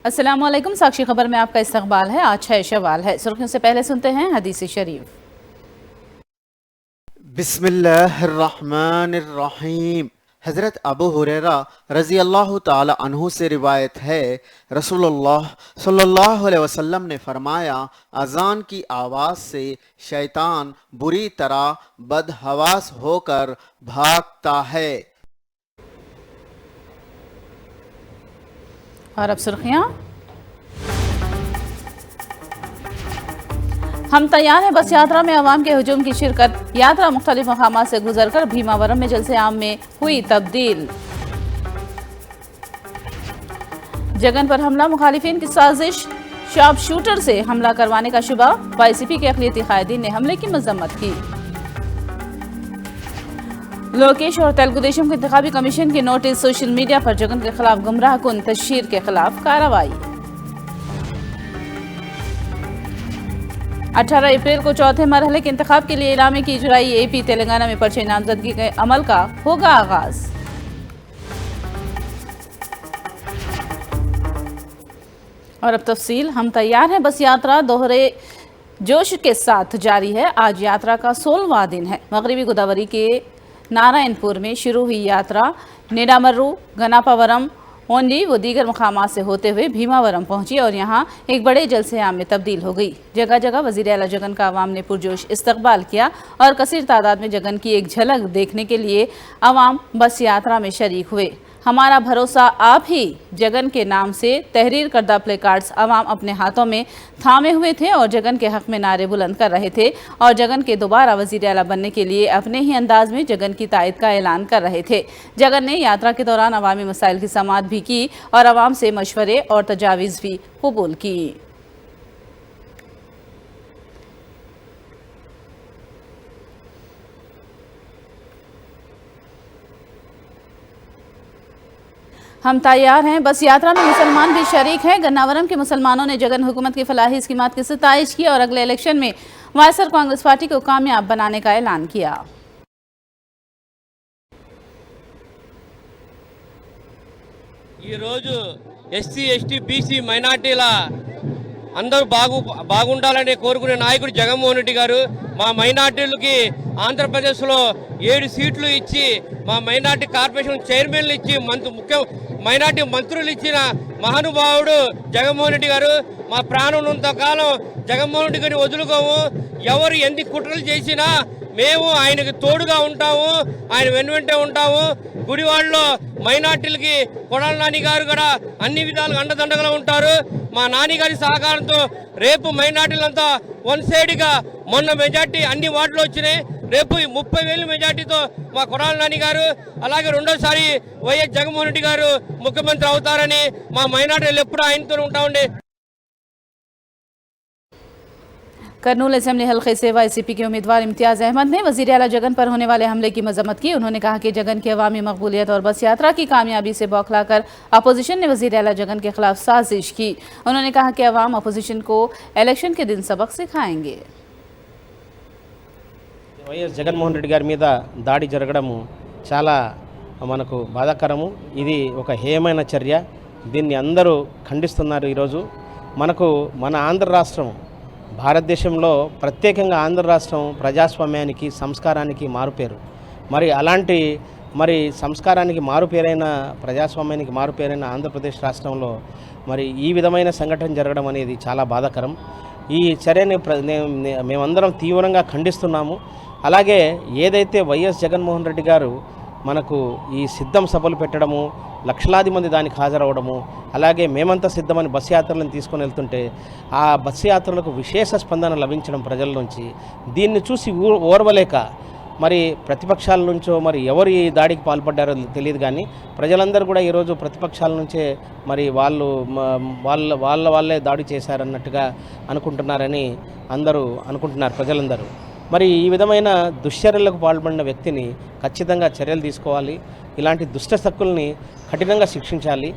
अस्सलाम वालेकुम। साक्षी खबर में आपका इस्तकबाल है। आज 6 शवाल है। सुर्खियों से पहले सुनते हैं हदीस शरीफ। बिस्मिल्लाहिर्रहमानिर्रहीम। हज़रत अबू हुरैरा रज़ी अल्लाह ताला अन्हु से रिवायत है, रसूलुल्लाह सल्लल्लाहु अलैहि वसल्लम ने फरमाया, अज़ान की आवाज़ से शैतान बुरी तरह बदहवास होकर भागता है। और अब सुर्खियाँ। हम तैयार हैं बस यात्रा में अवाम के हुजूम की शिरकत। यात्रा मुख्तलिफ मकामात से गुजरकर भीमावरम में जलसे आम में हुई तब्दील। जगन पर हमला मुखालिफिन की साजिश। शार्प शूटर से हमला करवाने का शुबा। वाईसीपी के अक़लियती कायदीन ने हमले की मजम्मत की। लोकेश और तेलुगु देशम के इंतखाबी कमीशन के नोटिस। सोशल मीडिया पर जगन के खिलाफ गुमराह कुन तशहीर के खिलाफ कार्रवाई। 18 अप्रैल को चौथे मरहले के इंतखाब के लिए इलामे की इजराई। एपी तेलंगाना में पर्चे नामजदगी के अमल का होगा आगाज। और अब तफसील। हम तैयार हैं बस यात्रा दोहरे जोश के साथ जारी है। आज यात्रा का 16वां दिन है। मगरबी गोदावरी के नारायणपुर में शुरू हुई यात्रा नेडामर्रू, गनापावरम, ओंडी व दीगर मकामात से होते हुए भीमावरम पहुंची और यहां एक बड़े जलसे आम में तब्दील हो गई। जगह जगह वज़ीर आला जगन का अवाम ने पुरजोश इस्तकबाल किया और कसीर तादाद में जगन की एक झलक देखने के लिए अवाम बस यात्रा में शरीक हुए। हमारा भरोसा आप ही जगन के नाम से तहरीर करदा प्ले कार्ड्स अवाम अपने हाथों में थामे हुए थे और जगन के हक में नारे बुलंद कर रहे थे और जगन के दोबारा वज़ीर आला बनने के लिए अपने ही अंदाज में जगन की तायद का ऐलान कर रहे थे। जगन ने यात्रा के दौरान अवामी मसाइल की समाअत भी की और अवाम से मशवरे और तजावीज़ भी कबूल की। हम तैयार हैं बस यात्रा में मुसलमान भी शरीक हैं। गन्नावरम के मुसलमानों ने जगन हुकूमत की फलाही स्कीमात की सिताइश की और अगले इलेक्शन में वायसर कांग्रेस पार्टी को कामयाब बनाने का ऐलान किया। ఎస్సీ ఎస్టీ బీసీ మైనార్టీల అందరూ బాగుండాలని కోరుకునే నాయకుడు జగన్మోహన్ రెడ్డి గారు మా మైనార్టీలకి ఆంధ్రప్రదేశ్లో 7 సీట్లు ఇచ్చి మా మైనార్టీ కార్పొరేషన్ చైర్మన్లు ఇచ్చి ముఖ్య మైనార్టీ మంత్రులు ఇచ్చిన మహానుభావుడు జగన్మోహన్ రెడ్డి గారు. మా ప్రాణం ఉన్నంత కాలం జగన్మోహన్ రెడ్డి గారిని వదులుకోము. ఎవరు ఎన్ని కుట్రలు చేసినా మేము ఆయనకి తోడుగా ఉంటాము, ఆయన వెనువెంటే ఉంటాము. గుడివాడలో మైనార్టీలకి కొడాల నాని గారు కూడా అన్ని విధాలుగా అండదండగా ఉంటారు. మా నాన్నగారి సహకారంతో రేపు మైనార్టీలంతా వన్ సైడ్గా మొన్న మెజార్టీ అన్ని వార్డులు వచ్చినాయి. రేపు 30,000 మెజార్టీతో మా కొడాల నాని గారు అలాగే రెండోసారి వైఎస్ జగన్మోహన్ రెడ్డి గారు ముఖ్యమంత్రి అవుతారని మా మైనార్టీలు ఎప్పుడు ఆయనతో ఉంటామండి. करनूल असेंबली हल्के से वाईसीपी के उम्मीदवार इम्तियाज़ अहमद ने वज़ीर आला जगन पर होने वाले हमले की मजम्मत की। उन्होंने कहा कि जगन की अवामी मकबूलियत और बस यात्रा की कामयाबी से बौखलाकर अपोजिशन ने वज़ीर आला जगन के खिलाफ साजिश की। उन्होंने कहा कि अवाम अपोजिशन को इलेक्शन के दिन सबक सिखाएंगे। వైఎస్ జగన్మోహన్ రెడ్డి గారి మీద దాడి జరగడము చాలా మనకు బాధాకరము. ఇది ఒక హేయమైన చర్య. దీన్ని అందరూ ఖండిస్తున్నారు. ఈరోజు మన ఆంధ్ర రాష్ట్రం భారతదేశంలో ప్రత్యేకంగా ఆంధ్ర రాష్ట్రం ప్రజాస్వామ్యానికి సంస్కారానికి మారుపేరు. అలాంటి సంస్కారానికి మారుపేరైన ప్రజాస్వామ్యానికి మారుపేరైన ఆంధ్రప్రదేశ్ రాష్ట్రంలో ఈ విధమైన సంఘటన జరగడం అనేది చాలా బాధాకరం. ఈ చర్యని మేమందరం తీవ్రంగా ఖండిస్తున్నాము. అలాగే ఏదైతే వైఎస్ జగన్మోహన్ రెడ్డి గారు మనకు ఈ సిద్ధం సభలు పెట్టడము, లక్షలాది మంది దానికి హాజరవడము, అలాగే మేమంతా సిద్ధమని బస్సు యాత్రలను తీసుకొని వెళ్తుంటే ఆ బస్సు యాత్రలకు విశేష స్పందన లభించడం ప్రజల నుంచి, దీన్ని చూసి ఓర్వలేక ప్రతిపక్షాల నుంచో ఎవరు ఈ దాడికి పాల్పడ్డారో తెలియదు. కానీ ప్రజలందరూ కూడా ఈరోజు ప్రతిపక్షాల నుంచే వాళ్ళే దాడి చేశారన్నట్టుగా అనుకుంటున్నారని అందరూ అనుకుంటున్నారు ప్రజలందరూ. ఈ విధమైన దుశ్చర్యలకు పాల్పడిన వ్యక్తిని ఖచ్చితంగా చర్యలు తీసుకోవాలి. ఇలాంటి దుష్ట శక్తుల్ని కఠినంగా శిక్షించాలి.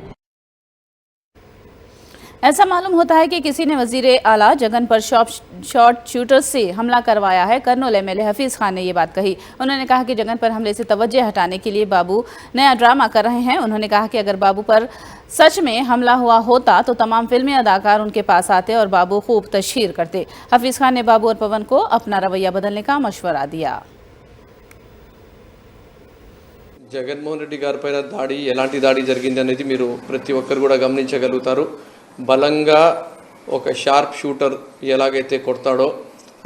ऐसा मालूम होता है कि किसी ने वजीर आला जगन पर शॉर्ट शूटर से हमला करवाया है। कर्नूल एमएलए हफीज खान ने ये बात कही। उन्होंने कहा कि जगन पर हमले से तवज्जो हटाने के लिए बाबू नया ड्रामा कर रहे हैं। उन्होंने कहा कि अगर बाबू पर सच में हमला हुआ होता तो तमाम फिल्मी अदाकार उनके पास आते और बाबू खूब तशहीर करते। हफीज खान ने बाबू और पवन को अपना रवैया बदलने का मशवरा दिया। జగన్మోహన్ రెడ్డి గారి పైన దాడి ఎలాంటి దాడి జరిగింది అనేది మీరు ప్రతి ఒక్కరు కూడా గమనించగలుగుతారు. బలంగా ఒక షార్ప్ షూటర్ ఎలాగైతే కొడతాడో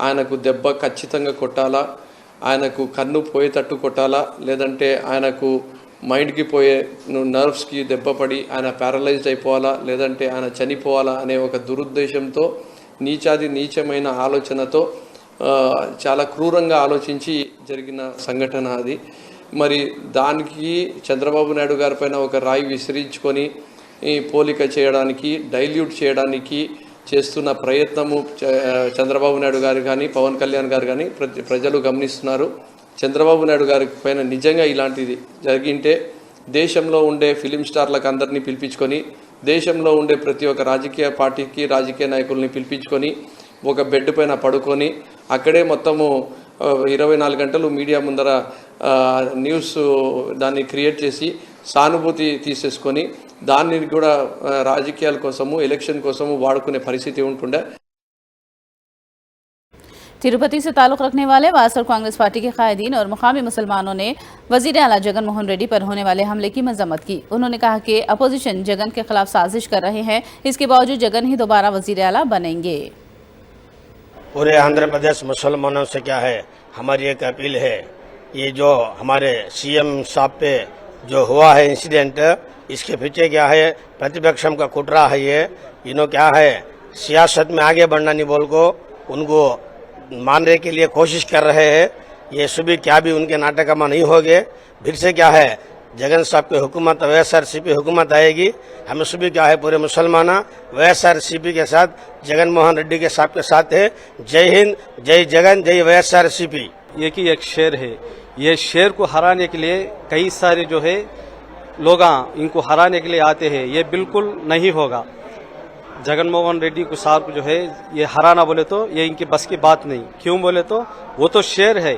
ఆయనకు దెబ్బ ఖచ్చితంగా కొట్టాలా, ఆయనకు కన్ను పోయేటట్టు కొట్టాలా, లేదంటే ఆయనకు మైండ్కి పోయే నర్వ్స్కి దెబ్బ పడి ఆయన ప్యారలైజ్డ్ అయిపోవాలా, లేదంటే ఆయన చనిపోవాలా అనే ఒక దురుద్దేశంతో నీచమైన ఆలోచనతో చాలా క్రూరంగా ఆలోచించి జరిగిన సంఘటన అది. మరి దానికి చంద్రబాబు నాయుడు గారి పైన ఒక రాయి విసిరించుకొని పోలిక చేయడానికి, డైల్యూట్ చేయడానికి చేస్తున్న ప్రయత్నము చంద్రబాబు నాయుడు గారు కానీ పవన్ కళ్యాణ్ గారు కానీ ప్రజలు గమనిస్తున్నారు. చంద్రబాబు నాయుడు గారి పైన నిజంగా ఇలాంటిది జరిగింటే దేశంలో ఉండే ఫిలిం స్టార్లకు అందరినీ పిలిపించుకొని, దేశంలో ఉండే ప్రతి ఒక్క రాజకీయ పార్టీకి రాజకీయ నాయకుల్ని పిలిపించుకొని ఒక బెడ్ పైన పడుకొని అక్కడే మొత్తము 24 గంటలు మీడియా ముందర న్యూస్ దాన్ని క్రియేట్ చేసి సానుభూతి తీసేసుకొని దాన్ని కూడా రాజకీయాల కోసము ఎలక్షన్ కోసము వాడుకునే పరిస్థితి ఉంటుండే. तिरुपति से ताल्लुक रखने वाले वायएसआर कांग्रेस पार्टी के कायदीन और मुकामी मुसलमानों ने वजीर आला जगन मोहन रेड्डी पर होने वाले हमले की मजम्मत की। उन्होंने कहा कि अपोजिशन जगन के खिलाफ साजिश कर रहे हैं, इसके बावजूद जगन ही दोबारा वजीर आला बनेंगे। पूरे आंध्र प्रदेश मुसलमानों से क्या है, हमारी एक अपील है, ये जो हमारे सीएम साहब पे जो हुआ है इंसिडेंट, इसके पीछे क्या है, प्रतिपक्षम का कुटरा है ये। इन्हों क्या है, सियासत में आगे बढ़ना नहीं बोल को उनको मानने के लिए कोशिश कर रहे हैं। ये सुबह क्या भी उनके नाटक में नहीं होंगे। फिर से क्या है, जगन साहब की हुकूमत वाईएसआरसीपी हुकूमत आएगी। हम सुबह क्या है, पूरे मुसलमान वाईएसआरसीपी के साथ, जगन मोहन रेड्डी के साहब के साथ है। जय हिंद, जय जगन, जय वाईएसआरसीपी। ये कि एक शेर है, ये शेर को हराने के लिए कई सारे जो है लोग इनको हराने के लिए आते हैं, ये बिल्कुल नहीं होगा। जगन मोहन रेड्डी को साहब जो है ये हराना बोले तो ये इनकी बस की बात नहीं। क्यों बोले तो वो तो शेर है,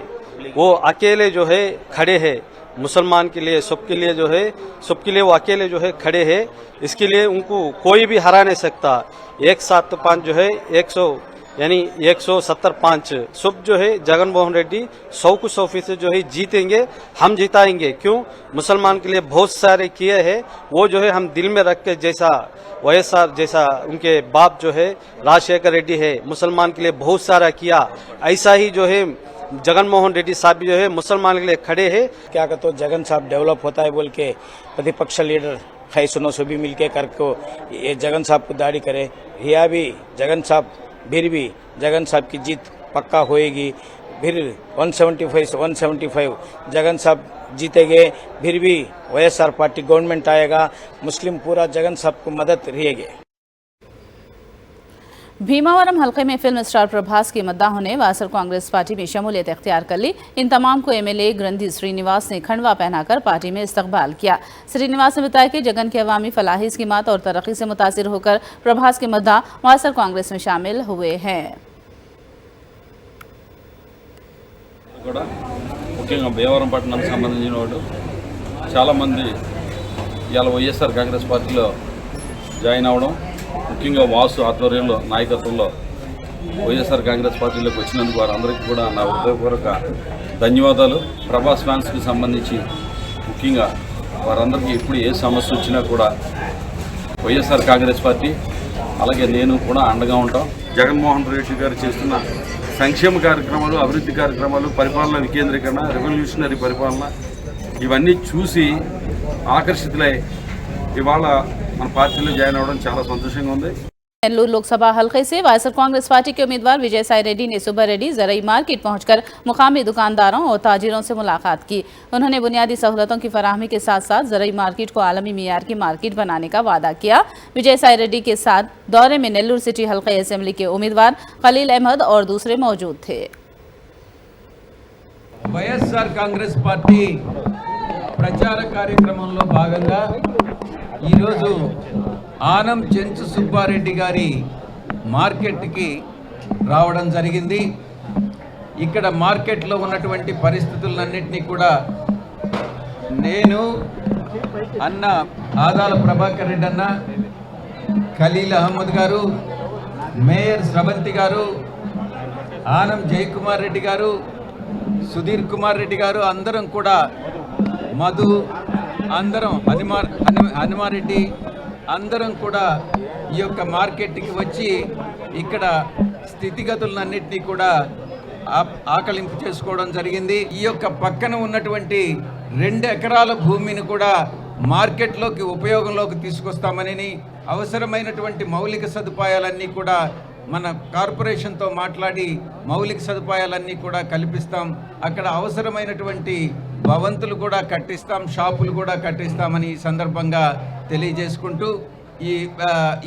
वो अकेले जो है खड़े हैं मुसलमान के लिए, सबके लिए जो है, सबके लिए वो अकेले जो है खड़े हैं। इसके लिए उनको कोई भी हरा नहीं सकता। 175 जो है 100 यानी 175 सब जो है जगन मोहन रेड्डी 100 को 100% जो है जीतेंगे, हम जिताएंगे। क्यों, मुसलमान के लिए बहुत सारे किए हैं, वो जो है हम दिल में रख के, जैसा वाईएसआर जैसा उनके बाप जो है राजशेखर रेड्डी है, मुसलमान के लिए बहुत सारा किया, ऐसा ही जो है जगन मोहन रेड्डी साहब जो है मुसलमान के लिए खड़े हैं। क्या कहते हो, जगन साहब डेवलप होता है बोल के प्रतिपक्ष लीडर फैसलों से भी मिलके करके ये जगन साहब को दाढ़ी करे, या भी जगन साहब, फिर भी जगन साहब की जीत पक्का होएगी। फिर 175 से 175 जगन साहब जीतेंगे, फिर भी वाईएसआर पार्टी गवर्नमेंट आएगा, मुस्लिम पूरा जगन साहब को मदद रहेगी। भीमावरम हलके में फिल्म स्टार प्रभास के मद्दाहों ने वायएसआर कांग्रेस पार्टी में शमूलियत इख्तियार कर ली। इन तमाम को एमएलए ग्रंथी श्रीनिवास ने खंडवा पहनाकर पार्टी में इस्तकबाल किया। श्रीनिवास ने बताया कि जगन के अवामी फलाही स्कीमात और तरक्की से मुतासिर होकर प्रभास के मद्दाह वायएसआर कांग्रेस में शामिल हुए हैं। ముఖ్యంగా భీమవరం పట్టణానికి సంబంధించిన వాళ్ళు చాలామంది ఇవాళ వైఎస్ఆర్ కాంగ్రెస్ పార్టీలో జాయిన్ అవ్వడం, ముఖ్యంగా వాసు ఆధ్వర్యంలో నాయకత్వంలో వైఎస్ఆర్ కాంగ్రెస్ పార్టీలోకి వచ్చినందుకు వారందరికీ కూడా నా హృదయపూర్వక ధన్యవాదాలు. ప్రభాస్ ఫ్యాన్స్కి సంబంధించి ముఖ్యంగా వారందరికీ ఎప్పుడు ఏ సమస్య వచ్చినా కూడా వైఎస్ఆర్ కాంగ్రెస్ పార్టీ అలాగే నేను కూడా అండగా ఉంటాం. జగన్మోహన్ రెడ్డి గారు చేస్తున్న సంక్షేమ కార్యక్రమాలు, అభివృద్ధి కార్యక్రమాలు, పరిపాలన వికేంద్రీకరణ, రెవల్యూషనరీ పరిపాలన ఇవన్నీ చూసి ఆకర్షితులై ఇవాళ మన పార్టీలో జాయిన్ అవ్వడం చాలా సంతోషంగా ఉంది. नेल्लूर लोकसभा हलके से वायएसआर कांग्रेस पार्टी के उम्मीदवार विजय साई रेड्डी ने सुबह रेड्डी जरई मार्केट पहुंचकर मुकामी दुकानदारों और ताजिरों से मुलाकात की। उन्होंने बुनियादी सहूलतों की फराहमी के साथ साथ जरई मार्केट को आलमी मियार की मार्केट बनाने का वादा किया। विजय साई रेड्डी के साथ दौरे में नेल्लूर सिटी हलके असेंबली के उम्मीदवार खलील अहमद और दूसरे मौजूद थे। వైఎస్ఆర్ కాంగ్రెస్ పార్టీ ప్రచార కార్యక్రమంలో భాగంగా ఈరోజు ఆనం చెంచు సుబ్బారెడ్డి గారి మార్కెట్కి రావడం జరిగింది. ఇక్కడ మార్కెట్లో ఉన్నటువంటి పరిస్థితులన్నింటినీ కూడా నేను అన్న ఆదాల ప్రభాకర్ రెడ్డి అన్న, ఖలీల్ అహ్మద్ గారు, మేయర్ స్రవంతి గారు, ఆనం జయకుమార్ రెడ్డి గారు, సుధీర్ కుమార్ రెడ్డి గారు అందరం కూడా, మధు అందరం, హనుమారెడ్డి అందరం కూడా ఈ యొక్క మార్కెట్కి వచ్చి ఇక్కడ స్థితిగతులన్నింటినీ కూడా ఆకలింపు చేసుకోవడం జరిగింది. ఈ యొక్క పక్కన ఉన్నటువంటి 2 ఎకరాల భూమిని కూడా మార్కెట్లోకి ఉపయోగంలోకి తీసుకొస్తామని, అవసరమైనటువంటి మౌలిక సదుపాయాలన్నీ కూడా మన కార్పొరేషన్తో మాట్లాడి మౌలిక సదుపాయాలన్నీ కూడా కల్పిస్తాం. అక్కడ అవసరమైనటువంటి భవంతులు కూడా కట్టిస్తాం, షాపులు కూడా కట్టిస్తామని ఈ సందర్భంగా తెలియజేసుకుంటూ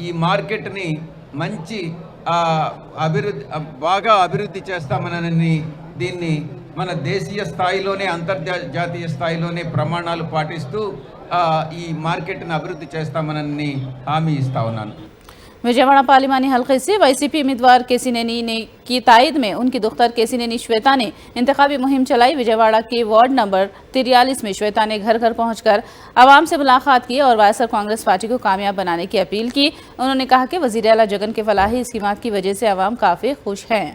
ఈ మార్కెట్ని మంచి బాగా అభివృద్ధి చేస్తామనని, దీన్ని మన దేశీయ స్థాయిలోనే అంతర్జాతీయ స్థాయిలోనే ప్రమాణాలు పాటిస్తూ ఈ మార్కెట్ని అభివృద్ధి చేస్తామనని హామీ ఇస్తా ఉన్నాను. विजयवाड़ा पार्लिमानी हल्के से वाईसीपी उम्मीदवार केसी नैनी ने की तायद में उनकी दुख्तर केसी नैनी श्वेता ने इंतखाबी मुहिम चलाई। विजयवाड़ा के वार्ड नंबर 43 में श्वेता ने घर घर पहुंचकर आवाम से मुलाकात की और वाईएसआर कांग्रेस पार्टी को कामयाब बनाने की अपील की। उन्होंने कहा कि वजीर आला जगन के फलाही स्कीमात की वजह से आवाम काफ़ी खुश हैं।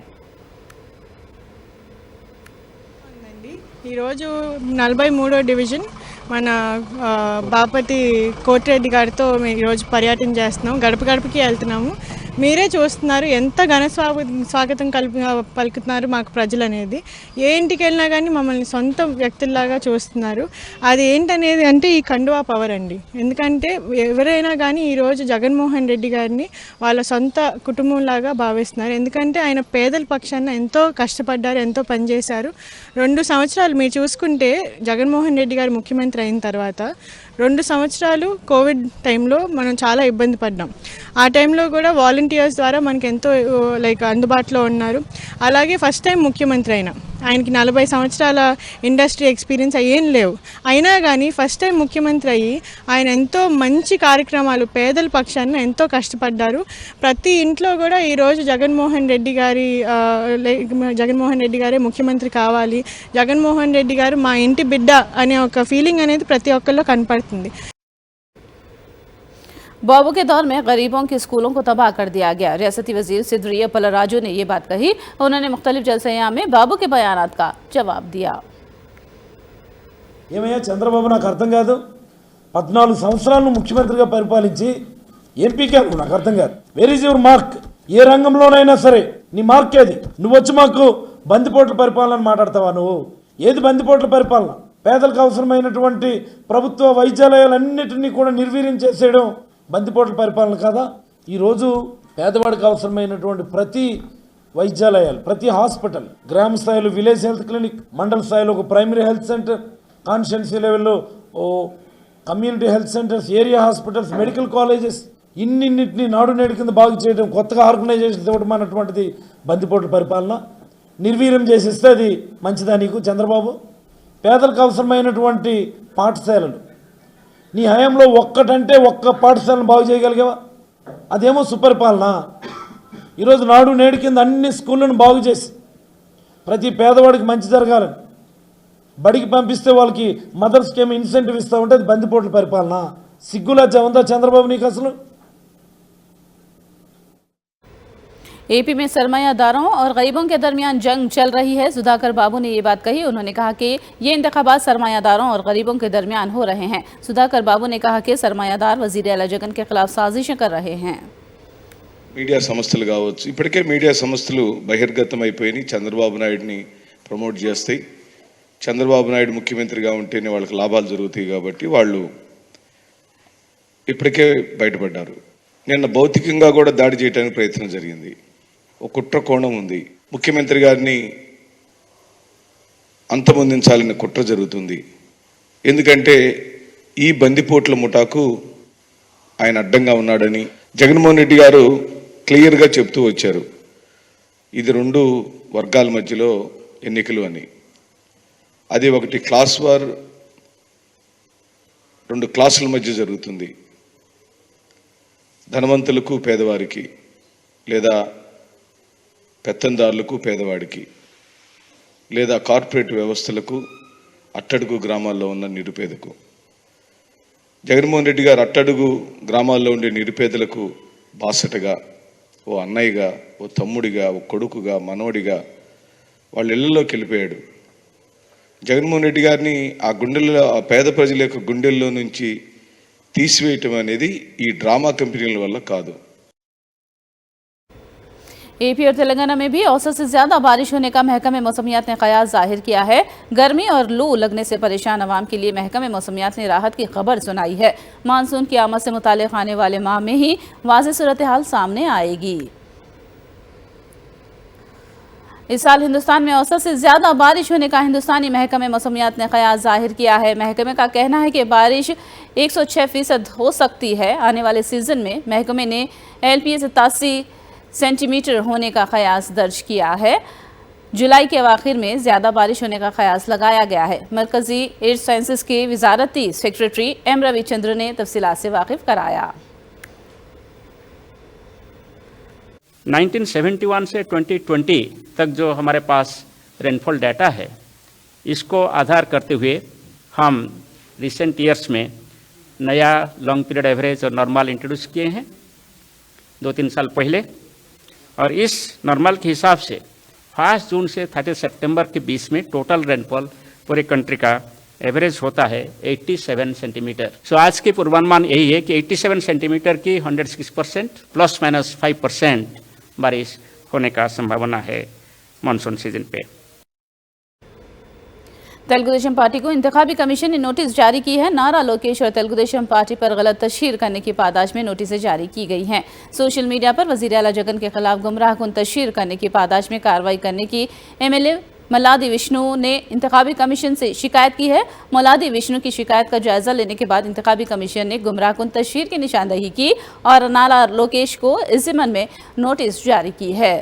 ఈరోజు 43వ డివిజన్ మన బాపతి కోటిరెడ్డి గారితో మేము ఈరోజు పర్యటన చేస్తున్నాం. గడప గడపకి వెళ్తున్నాము. మీరే చూస్తున్నారు ఎంత ఘన స్వాగతం పలుకుతున్నారు మాకు ప్రజలు అనేది. ఏ ఇంటికి వెళ్ళినా కానీ మమ్మల్ని సొంత వ్యక్తుల్లాగా చూస్తున్నారు. అది ఏంటనేది అంటే ఈ కండువా పవర్ అండి. ఎందుకంటే ఎవరైనా కానీ ఈరోజు జగన్మోహన్ రెడ్డి గారిని వాళ్ళ సొంత కుటుంబంలాగా భావిస్తున్నారు. ఎందుకంటే ఆయన పేదల పక్షాన ఎంతో కష్టపడ్డారు, ఎంతో పనిచేశారు. 2 సంవత్సరాలు మీరు చూసుకుంటే జగన్మోహన్ రెడ్డి గారు ముఖ్యమంత్రి అయిన తర్వాత 2 సంవత్సరాలు కోవిడ్ టైంలో మనం చాలా ఇబ్బంది పడ్డాం. ఆ టైంలో కూడా వాలంటీర్స్ ద్వారా మనకి ఎంతో అందుబాటులో ఉన్నారు. అలాగే ఫస్ట్ టైం ముఖ్యమంత్రి ఆయనకి 40 సంవత్సరాల ఇండస్ట్రీ ఎక్స్పీరియన్స్ ఏం లేవు. అయినా కానీ ఫస్ట్ టైం ముఖ్యమంత్రి అయ్యి ఆయన ఎంతో మంచి కార్యక్రమాలు పేదల పక్షాన ఎంతో కష్టపడ్డారు. ప్రతి ఇంట్లో కూడా ఈరోజు జగన్మోహన్ రెడ్డి గారే ముఖ్యమంత్రి కావాలి, జగన్మోహన్ రెడ్డి గారు మా ఇంటి బిడ్డ అనే ఒక ఫీలింగ్ అనేది ప్రతి ఒక్కరిలో కనపడుతుంది. बाबू के दौर में गरीबों के स्कूलों को तबाह कर दिया गया। रियासती वजीर सिद्धरिया पलराजू ने ये बात कही। उन्होंने मुख्तलिफ जलसयां में बाबू के बयानात का जवाब दिया। ఏమయ్యా చంద్రబాబు, నాకు అర్థం కాదు. 14 సంవత్సరాలు ముఖ్యమంత్రిగా పరిపాలించి ఎంపీకే నాకు అర్థం కాదు. Where is your mark? ఏ రంగంలోనైనా సరే నీ మార్క్ ఏది? నువ్వు వచ్చి మాకు బందిపోట్ల పరిపాలన మాట్లాడతావా? నువ్వు ఏది బందిపోట్ల పరిపాలన? పేదలకు అవసరమైనటువంటి ప్రభుత్వ వైద్యాలయాలన్నింటినీ కూడా నిర్వీర్యం చేసేయడం బందిపోట్ల పరిపాలన కాదా? ఈరోజు పేదవాడికి అవసరమైనటువంటి ప్రతి వైద్యాలయాలు, ప్రతి హాస్పిటల్, గ్రామ స్థాయిలో విలేజ్ హెల్త్ క్లినిక్, మండల స్థాయిలో ఒక ప్రైమరీ హెల్త్ సెంటర్, కాన్స్టిట్యున్సీ లెవెల్లో community health centres, area hospitals, medical colleges, ఇన్నింటినీ నాడు నేడు కింద బాగు చేయడం, కొత్తగా ఆర్గనైజేషన్ ఇవ్వడం అన్నటువంటిది బందిపోట్ల పరిపాలన. నిర్వీర్యం చేసిస్తే అది మంచిదా నీకు చంద్రబాబు? పేదలకు అవసరమైనటువంటి పాఠశాలలు నీ హయాంలో ఒక్కటంటే ఒక్క పాఠశాలను బాగు చేయగలిగావా? అదేమో సుపరిపాలన. ఈరోజు నాడు నేడు కింద అన్ని స్కూళ్ళను బాగు చేసి ప్రతి పేదవాడికి మంచి జరగాలని బడికి పంపిస్తే వాళ్ళకి మదర్స్కి ఏమో ఇన్సెంటివ్ ఇస్తూ ఉంటే అది బందిపోట్ల పరిపాలన. సిగ్గులజ్జ ఉందా చంద్రబాబు నీకు అసలు? एपी में सरमायादारों और गरीबों के दरमियान जंग चल रही है। सुधाकर बाबू ने ये बात कही। उन्होंने कहा कि ये इंतखाबात सरमायादारों और गरीबों के दरमियान हो रहे हैं। सुधाकर बाबू ने कहा कि सरमायादार वजीर आला जगन के खिलाफ साजिशें कर रहे हैं। మీడియా సంస్థలు కావచ్చు, ఇప్పటికే మీడియా సంస్థలు బహిర్గతం అయిపోయి చంద్రబాబు నాయుడిని ప్రమోట్ చేస్తాయి. చంద్రబాబు నాయుడు ముఖ్యమంత్రిగా ఉంటేనే వాళ్ళకి లాభాలు జరుగుతాయి కాబట్టి వాళ్ళు ఇప్పటికే బయటపడ్డారు. నిన్న భౌతికంగా కూడా దాడి చేయడానికి ప్రయత్నం జరిగింది. ఒక కుట్ర కోణం ఉంది. ముఖ్యమంత్రి గారిని అంతమొందించాలని కుట్ర జరుగుతుంది. ఎందుకంటే ఈ బందిపోట్ల ముఠాకు ఆయన అడ్డంగా ఉన్నాడని జగన్మోహన్ రెడ్డి గారు క్లియర్గా చెప్తూ వచ్చారు. ఇది 2 వర్గాల మధ్యలో ఎన్నికలు అని. అది ఒకటి క్లాస్ వార్, 2 క్లాసుల మధ్య జరుగుతుంది. ధనవంతులకు పేదవారికి లేదా పెత్తందారులకు పేదవాడికి లేదా కార్పొరేట్ వ్యవస్థలకు అట్టడుగు గ్రామాల్లో ఉన్న నిరుపేదకు. జగన్మోహన్ రెడ్డి గారు అట్టడుగు గ్రామాల్లో ఉండే నిరుపేదలకు బాసటగా, ఓ అన్నయ్యగా, ఓ తమ్ముడిగా, ఓ కొడుకుగా, మనవడిగా వాళ్ళ ఇళ్లలోకి వెళ్ళిపోయాడు. జగన్మోహన్ రెడ్డి గారిని ఆ గుండెల్లో, ఆ పేద ప్రజల యొక్క గుండెల్లో నుంచి తీసివేయటం అనేది ఈ డ్రామా కంపెనీల వల్ల కాదు. एपी और तेलंगाना में भी औसत से ज्यादा बारिश होने का महकमे मौसमियात ने कयास जाहिर किया है। गर्मी और लू लगने से परेशान अवाम के लिए महकमे मौसमियात ने राहत की खबर सुनाई है। मानसून की आमद से मुताल्लिक आने वाले माह में ही वाज़ेह सूरत हाल सामने आएगी। इस साल हिंदुस्तान में औसत से ज्यादा बारिश होने का हिंदुस्तानी महकमे मौसमियात ने कयास जाहिर किया है। महकमे का कहना है कि बारिश 106% हो सकती है। आने वाले सीजन में महकमे ने LPS 87 सेंटीमीटर होने का कयास दर्ज किया है। जुलाई के आखिर में ज्यादा बारिश होने का कयास लगाया गया है। मरकजी एयर साइंसेस के वजारती सेक्रेटरी M रविचंद्र ने तफसीलात से वाकिफ कराया। 1971 से 2020 तक जो हमारे पास रेनफॉल डाटा है, इसको आधार करते हुए हम रिसेंट ईयर्स में नया लॉन्ग पीरियड एवरेज और नॉर्मल इंट्रोड्यूस किए हैं 2-3 साल पहले। और इस नॉर्मल के हिसाब से 1 जून से 30 सितंबर के बीच में टोटल रेनफॉल पूरे कंट्री का एवरेज होता है 87 सेंटीमीटर। सो आज के पूर्वानुमान यही है कि 87 सेंटीमीटर की 106% ±5% बारिश होने का संभावना है मानसून सीजन पे। तेलुगुदेशम पार्टी को इंतखाबी कमीशन ने नोटिस जारी की है। नारा लोकेश और तेलुगुदेशम पार्टी पर गलत तशहीर करने की पादाश में नोटिसें जारी की गई हैं। सोशल मीडिया पर वजीर आला जगन के खिलाफ गुमराहकुन तशहीर करने की पादाश में कार्रवाई करने की MLA मल्लादी विष्णु ने इंतखाबी कमीशन से शिकायत की है। मल्लादी विष्णु की शिकायत का जायजा लेने के बाद इंतखाबी कमीशन ने गुमराहकुन तशहीर की निशानदही की और नारा लोकेश को इस ज़िम्मन में नोटिस जारी की है।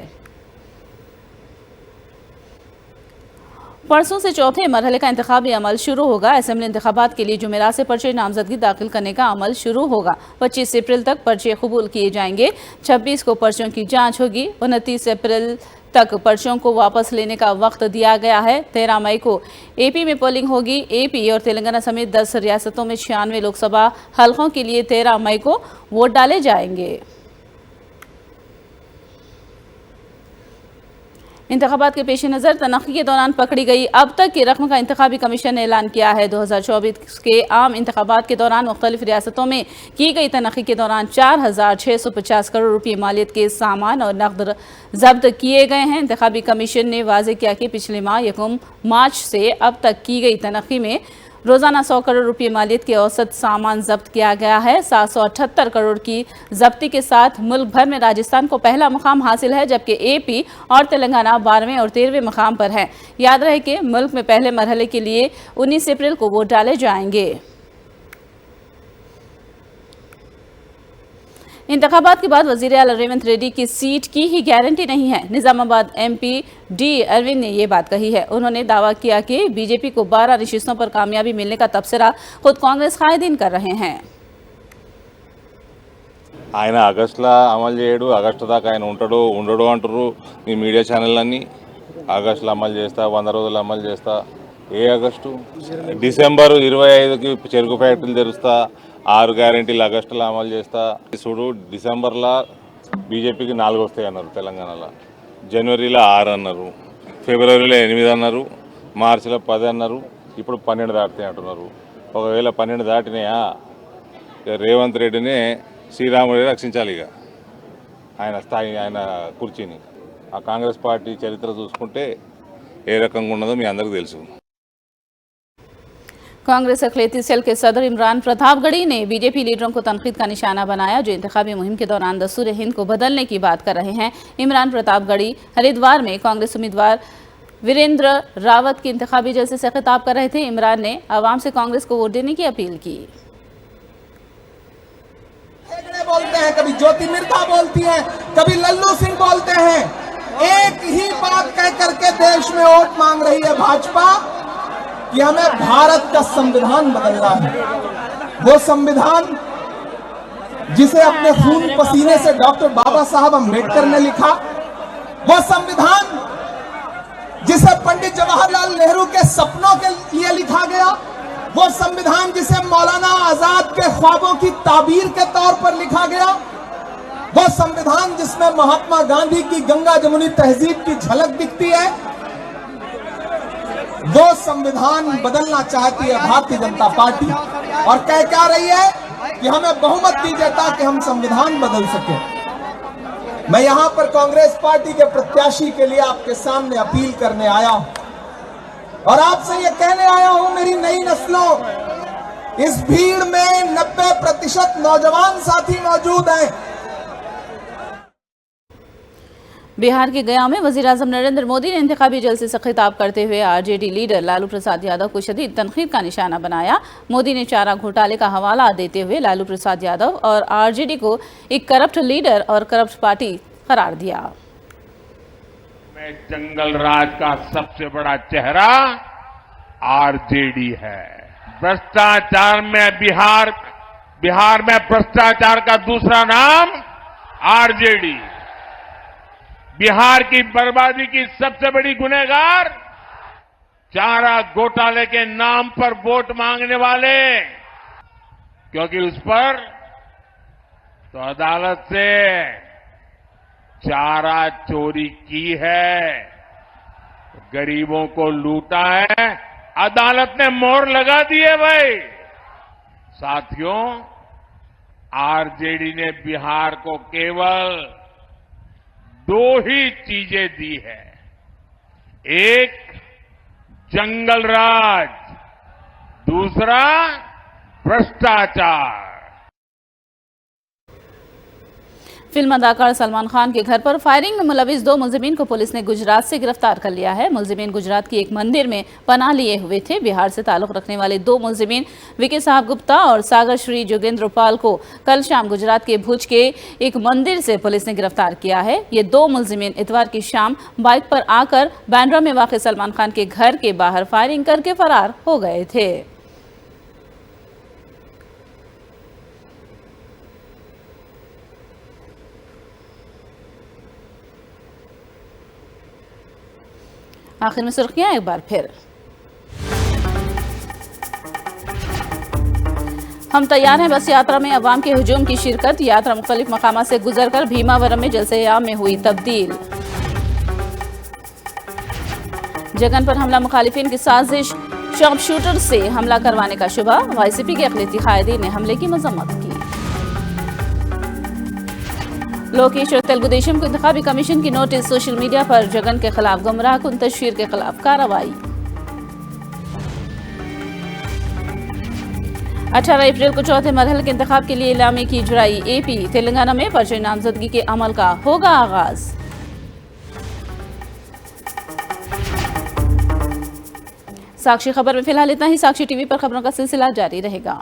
परसों से चौथे मरहले का इंतखाबी अमल शुरू होगा। असेंबली इंतखाबात के लिए जुमेरात से पर्चे नामजदगी दाखिल करने का अमल शुरू होगा। 25 अप्रैल तक पर्चे कबूल किए जाएंगे। 26 को पर्चों की जांच होगी। 29 अप्रैल तक पर्चों को वापस लेने का वक्त दिया गया है। 13 मई को AP में पोलिंग होगी। AP और तेलंगाना समेत 10 रियासतों में 96 लोकसभा हलकों के लिए 13 मई को वोट डाले जाएंगे। इंतखाबात के पेश नज़र तनख्ही के दौरान पकड़ी गई अब तक की रकम का इंतखाबी कमीशन ने ऐलान किया है। 2024 के आम इंतखाबात के दौरान मुख्तलिफ रियासतों में की गई तनख्ही के दौरान 4,650 करोड़ रुपये मालियत के सामान और नकद जब्त किए गए हैं। इंतखाबी कमीशन ने वाज़ेह किया कि पिछले माह 1 मार्च से अब तक की गई तनख्ही में रोज़ाना 100 करोड़ रुपये मालियत के औसत सामान जब्त किया गया है। 778 करोड़ की जब्ती के साथ मुल्क भर में राजस्थान को पहला मुकाम हासिल है, जबकि AP और तेलंगाना 12वें और 13वें मुकाम पर हैं। याद रहे कि मुल्क में पहले मरहले के लिए 19 अप्रैल को वोट डाले जाएंगे। इंतखाबात के बाद वजीर आला रेवंत रेड्डी की सीट की ही गारंटी नहीं है। निजामाबाद MP D अरविंद ने ये बात कही है। उन्होंने दावा किया कि BJP को 12 नशिस्तों पर कामयाबी मिलने का तबसरा खुद कांग्रेस कायदीन कर रहे हैं। ఆయన ఆగస్టులో అమలు చేయడు, ఆగస్టు దాకా ఆయన ఉండడు అంటారు ఈ మీడియా ఛానళ్ళన్నీ. ఆగస్టులో అమలు చేస్తా, 100 రోజులు అమలు చేస్తా. ఏ ఆగస్టు? డిసెంబర్ 25కి చెరుకు ఫ్యాక్టరీలు తెరుస్తా, 6 గ్యారెంటీలు ఆగస్టులో అమలు చేస్తా. చూడు, డిసెంబర్లో బీజేపీకి 4 వస్తాయి అన్నారు తెలంగాణలో, జనవరిలో 6 అన్నారు, ఫిబ్రవరిలో 8 అన్నారు, మార్చిలో 10 అన్నారు, ఇప్పుడు 12 దాటితే అంటున్నారు. ఒకవేళ 12 దాటినాయా, రేవంత్ రెడ్డినే శ్రీరాముడి రక్షించాలి. ఇక ఆయన స్థాయి, ఆయన కుర్చీని. ఆ కాంగ్రెస్ పార్టీ చరిత్ర చూసుకుంటే ఏ రకంగా ఉన్నదో మీ అందరికీ తెలుసు. कांग्रेस अखिलेती सेल के सदर इमरान प्रतापगढ़ी ने BJP लीडरों को तनकीद का निशाना बनाया, जो इंतखाबी मुहिम के दौरान दस्तूर हिंद को बदलने की बात कर रहे हैं। इमरान प्रतापगढ़ी हरिद्वार में कांग्रेस उम्मीदवार वीरेंद्र रावत के इंतखाबी जलसे से खिताब कर रहे थे। इमरान ने आवाम से कांग्रेस को वोट देने की अपील की। बोलते हैं, कभी ज्योति मिर्धा बोलती हैं, कभी लल्लू सिंह बोलते हैं। एक ही बात कह करके देश में वोट मांग रही है भाजपा कि हमें भारत का संविधान बदलना है। वो संविधान जिसे अपने खून पसीने से डॉक्टर बाबा साहब अम्बेडकर ने लिखा, वो संविधान जिसे पंडित जवाहरलाल नेहरू के सपनों के लिए लिखा गया, वो संविधान जिसे मौलाना आजाद के ख्वाबों की ताबीर के तौर पर लिखा गया, वो संविधान जिसमें महात्मा गांधी की गंगा जमुनी तहजीब की झलक दिखती है, वो संविधान बदलना चाहती है भारतीय जनता पार्टी और कह क्या रही है कि हमें बहुमत दीजिए ताकि हम संविधान बदल सके। मैं यहां पर कांग्रेस पार्टी के प्रत्याशी के लिए आपके सामने अपील करने आया हूं और आपसे ये कहने आया हूं, मेरी नई नस्लों, इस भीड़ में 90% नौजवान साथी मौजूद हैं। बिहार के गया में वजीर-ए-आज़म नरेंद्र मोदी ने इंतखाबी जलसे से खिताब करते हुए आरजेडी लीडर लालू प्रसाद यादव को शदीद तनकीद का निशाना बनाया। मोदी ने चारा घोटाले का हवाला देते हुए लालू प्रसाद यादव और आरजेडी को एक करप्ट लीडर और करप्ट पार्टी करार दिया। जंगल राज का सबसे बड़ा चेहरा आरजेडी है। भ्रष्टाचार में बिहार में भ्रष्टाचार का दूसरा नाम आरजेडी। बिहार की बर्बादी की सबसे बड़ी गुनहगार चारा घोटाले के नाम पर वोट मांगने वाले, क्योंकि उस पर तो अदालत से चारा चोरी की है, गरीबों को लूटा है, अदालत ने मोहर लगा दी है। भाई साथियों, आरजेडी ने बिहार को केवल 2 ही चीजें दी है, एक जंगल राज, दूसरा भ्रष्टाचार। फिल्म अदाकार सलमान खान के घर पर फायरिंग में मुलविस 2 मुलजिमीन को पुलिस ने गुजरात से गिरफ्तार कर लिया है। मुलजिमीन गुजरात की एक मंदिर में पनाह लिए हुए थे। बिहार से ताल्लुक रखने वाले 2 मुलजिमीन विके साहब गुप्ता और सागर श्री जोगेंद्र पाल को कल शाम गुजरात के भुज के एक मंदिर से पुलिस ने गिरफ्तार किया है। ये 2 मुलजिमीन इतवार की शाम बाइक पर आकर बांद्रा में वाक़ सलमान खान के घर के बाहर फायरिंग करके फरार हो गए थे। आखिर में सुर्खियां एक बार फिर। हम तैयार हैं बस यात्रा में अवाम के हुजूम की शिरकत। यात्रा मुख्तलिफ मकामात से गुजरकर भीमावरम में जलसे-ए-आम में हुई तब्दील। जगन पर हमला मुखालिफिन की साजिश, शार्प शूटर से हमला करवाने का शुबा। वाईसीपी के अक़लियती कायदीन ने हमले की मजम्मत की। लोकेश और तेलुगु देशम को इंतखाबी कमीशन की नोटिस। सोशल मीडिया पर जगन के खिलाफ गुमराह कुन तशहीर के खिलाफ कार्रवाई। 18 अप्रैल को चौथे मरहले के इंतखाब के लिए इलामे की इजराई। एपी तेलंगाना में पर्चे नामजदगी के अमल का होगा आगाज। साक्षी खबर में फिलहाल इतना ही। साक्षी टीवी पर खबरों का सिलसिला जारी रहेगा।